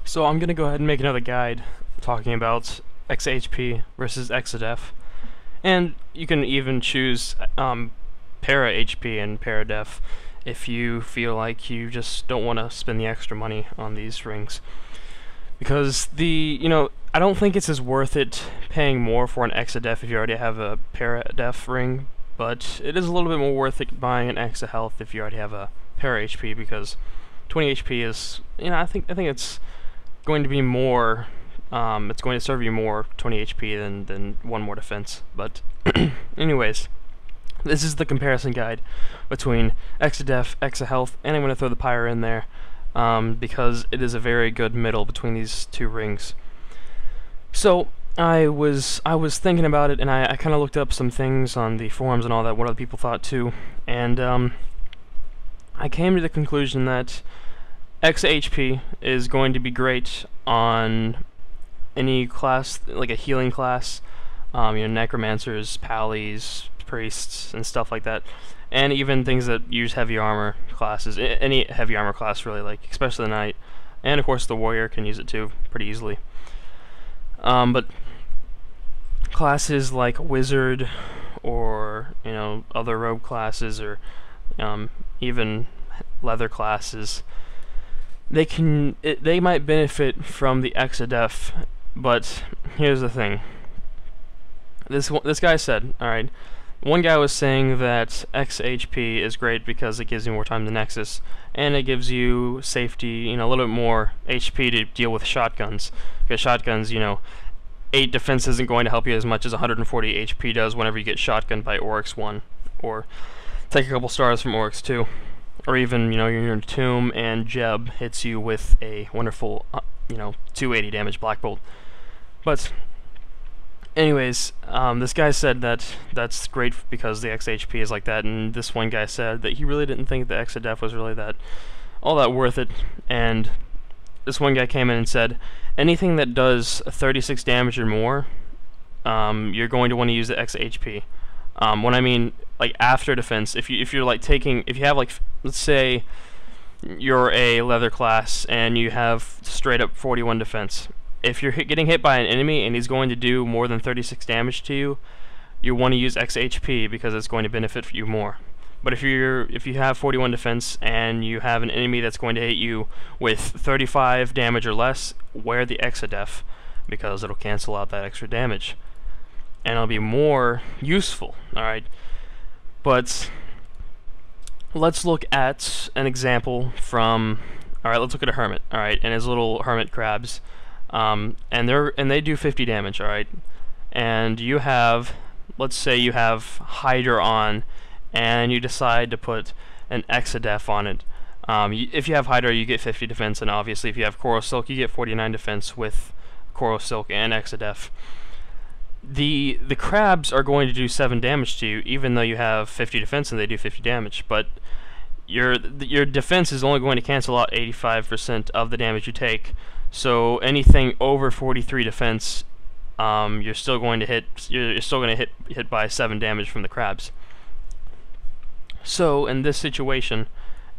So I'm going to go ahead and make another guide talking about Exa HP versus Exa DEF. And you can even choose para HP and para DEF if you feel like you just don't want to spend the extra money on these rings. Because I don't think it's as worth it paying more for an Exa DEF if you already have a para DEF ring, but it is a little bit more worth it buying an Exa Health if you already have a para HP, because 20 HP is, I think it's going to be more, it's going to serve you more 20 HP than one more defense. But anyways, this is the comparison guide between Exa DEF, Exa Health, and I'm going to throw the Pyre in there because it is a very good middle between these two rings. So I was thinking about it, and I kind of looked up some things on the forums and all that, what other people thought too, and I came to the conclusion that Exa HP is going to be great on any class, like a healing class, necromancers, pallies, priests, and stuff like that, and even things that use heavy armor classes. Any heavy armor class really, like especially the knight, and of course the warrior can use it too pretty easily. But classes like wizard or other rogue classes, or even leather classes, they might benefit from the Exa DEF, but here's the thing. This guy said, alright, one guy was saying that Exa HP is great because it gives you more time to Nexus, and it gives you safety, a little bit more HP to deal with shotguns, because shotguns, 8 defense isn't going to help you as much as 140 HP does whenever you get shotgunned by Oryx 1, or take a couple stars from Oryx 2. Or even, you're in your tomb and Jeb hits you with a wonderful, 280 damage Black Bolt. But, anyways, this guy said that that's great because the Exa HP is like that, and this one guy said that he really didn't think the Exa DEF was really all that worth it, and this one guy came in and said, anything that does 36 damage or more, you're going to want to use the Exa HP. When I mean like after defense, if you have like, let's say you're a leather class and you have straight up 41 defense. If you're getting hit by an enemy and he's going to do more than 36 damage to you, you want to use Exa HP because it's going to benefit you more. But if you have 41 defense and you have an enemy that's going to hit you with 35 damage or less, wear the Exa DEF because it'll cancel out that extra damage, and it'll be more useful. Alright, but let's look at an example from, let's look at a hermit, and his little hermit crabs, and they do 50 damage, and you have, let's say you have Hydra on, and you decide to put an Exa DEF on it. If you have Hydra, you get 50 defense, and obviously if you have Coral Silk, you get 49 defense with Coral Silk and Exa DEF. The crabs are going to do 7 damage to you, even though you have 50 defense and they do 50 damage, but your defense is only going to cancel out 85% of the damage you take, so anything over 43 defense, you're still going to hit by 7 damage from the crabs. So in this situation,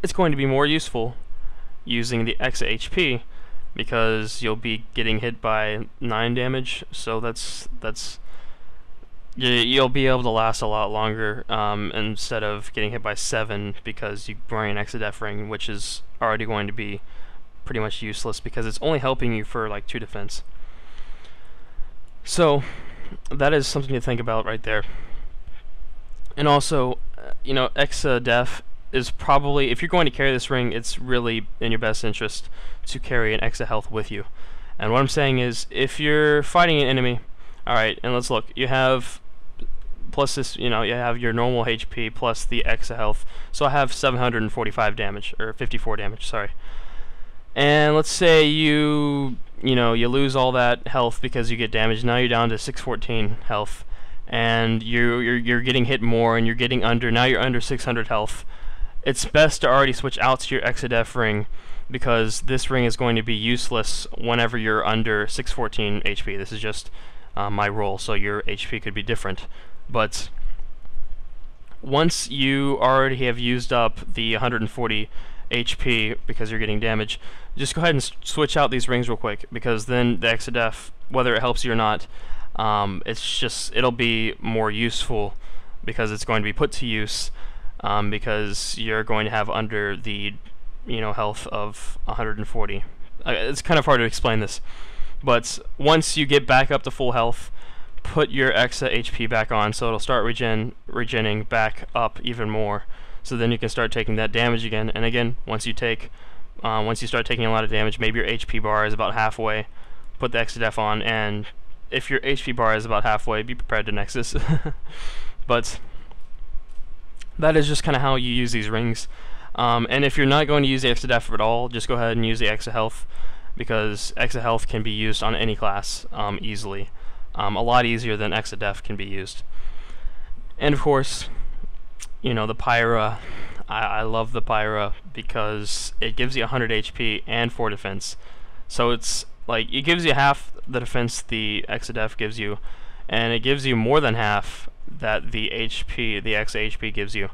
it's going to be more useful using the Exa HP, because you'll be getting hit by 9 damage, so you'll be able to last a lot longer instead of getting hit by 7 because you bring an Exa DEF ring, which is already going to be pretty much useless because it's only helping you for like 2 defense. So that is something to think about right there. And also, Exa DEF is probably, if you're going to carry this ring, it's really in your best interest to carry an Exa Health with you. And what I'm saying is, if you're fighting an enemy, alright, and let's look, you have, plus this, you have your normal HP plus the Exa Health, so I have 745 damage, or 54 damage, sorry. And let's say you lose all that health because you get damaged, now you're down to 614 health, and you're getting hit more, and you're getting now you're under 600 health. It's best to already switch out to your Exa DEF ring, because this ring is going to be useless whenever you're under 614 HP. This is just my role, so your HP could be different. But once you already have used up the 140 HP because you're getting damage, just go ahead and switch out these rings real quick, because then the Exa DEF, whether it helps you or not, it'll be more useful because it's going to be put to use, because you're going to have under the health of 140. It's kind of hard to explain this, but once you get back up to full health, put your Exa HP back on, so it'll start regenning back up even more. So then you can start taking that damage again. And again, once you start taking a lot of damage, maybe your HP bar is about halfway, put the Exa DEF on, and if your HP bar is about halfway, be prepared to Nexus. But that is just kind of how you use these rings. And if you're not going to use the Exa DEF at all, just go ahead and use the Exa Health, because Exa Health can be used on any class easily. A lot easier than Exa DEF can be used. And of course, the Pyra, I love the Pyra because it gives you 100 HP and 4 defense. So it's like, it gives you half the defense the Exa DEF gives you, and it gives you more than half that the Exa HP gives you.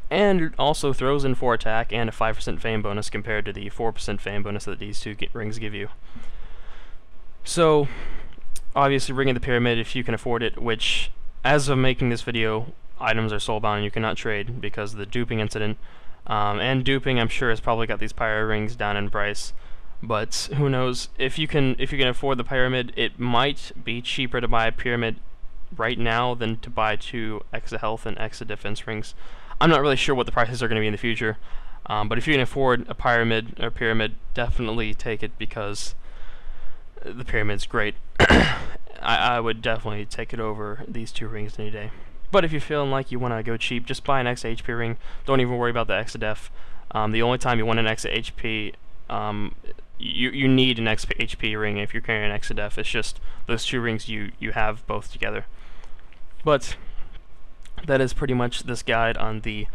And it also throws in 4 attack and a 5% fame bonus compared to the 4% fame bonus that these two rings give you. So, obviously Ring of the Pyramid if you can afford it, which, as of making this video, items are soulbound and you cannot trade because of the duping incident. And duping, I'm sure, has probably got these Pyra rings down in price. But who knows? If you can afford the Pyramid, it might be cheaper to buy a Pyramid right now than to buy 2 Exa Health and Exa Defense rings. I'm not really sure what the prices are going to be in the future, but if you can afford a Pyramid, definitely take it, because the Pyramid's great. I would definitely take it over these 2 rings any day. But if you're feeling like you want to go cheap, just buy an Exa HP ring. Don't even worry about the Exa DEF. The only time you want an Exa HP, you need an Exa HP ring if you're carrying an Exa DEF. It's just those 2 rings you have both together. But that is pretty much this guide on the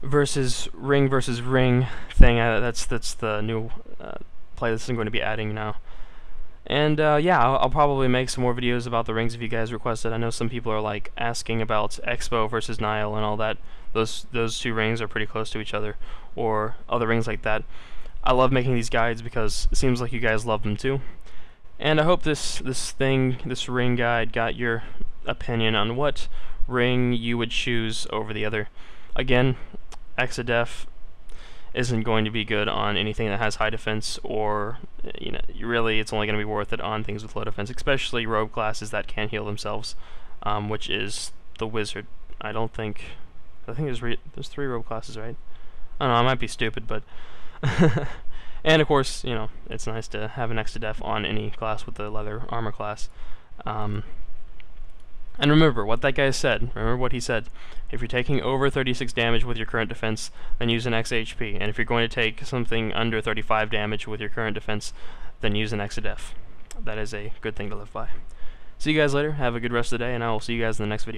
ring versus ring thing. That's the new playlist I'm going to be adding now. And yeah, I'll probably make some more videos about the rings if you guys requested. I know some people are like asking about Expo versus Nile and all that. Those 2 rings are pretty close to each other, or other rings like that. I love making these guides because it seems like you guys love them too. And I hope this ring guide got your opinion on what ring you would choose over the other. Again, Exa DEF isn't going to be good on anything that has high defense, or really it's only going to be worth it on things with low defense, especially rogue classes that can heal themselves, which is the wizard. I think there's 3 rogue classes, right? I don't know, I might be stupid, but and of course, it's nice to have an Exa DEF on any class with the leather armor class. And remember what that guy said. Remember what he said. If you're taking over 36 damage with your current defense, then use an Exa HP. And if you're going to take something under 35 damage with your current defense, then use an Exa DEF. That is a good thing to live by. See you guys later. Have a good rest of the day, and I will see you guys in the next video.